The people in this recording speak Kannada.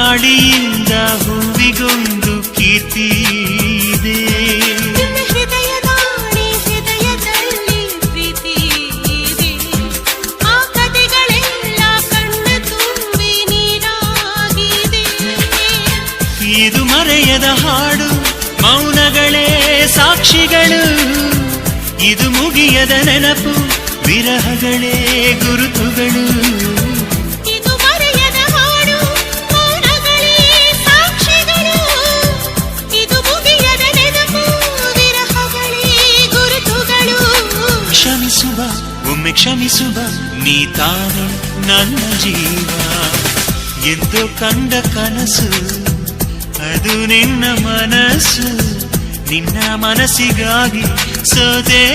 ಗಾಳಿಯಿಂದ ಹೂವಿಗೊಂದು ಕೀರ್ತಿ ಇದೆ. ಹೃದಯದಾಣೆ ಹೃದಯದಲ್ಲಿ ಪ್ರೀತಿ ಇದೆ. ಆ ಕಥೆಗಳೆಲ್ಲ ಕಣ್ಣ ತುಂಬಿ ನೀರಾಗಿದೆ. ಇದು ಮರೆಯದ ಹಾಡು, ಮೌನಗಳೇ ಸಾಕ್ಷಿಗಳು. ಇದು ಮುಗಿಯದ ನೆನಪು, ವಿರಹಗಳೇ ಗುರುತುಗಳು. ಇದು ಮರೆಯದ ಹಾಡು, ಮೌನಗಳೇ ಸಾಕ್ಷಿಗಳು. ಇದು ಮುಗಿಯದ ನೆನಪು, ವಿರಹಗಳೇ ಗುರುತುಗಳು. ಕ್ಷಮಿಸುವ, ಒಮ್ಮೆ ಕ್ಷಮಿಸುವ, ನೀ ತಾನೆ ನನ್ನ ಜೀವ. ಎಂದು ಕಂಡ ಕನಸು ಅದು ನಿನ್ನ ಮನಸ್ಸು. ನಿನ್ನ ಮನಸ್ಸಿಗಾಗಿ ಸೋದೆ.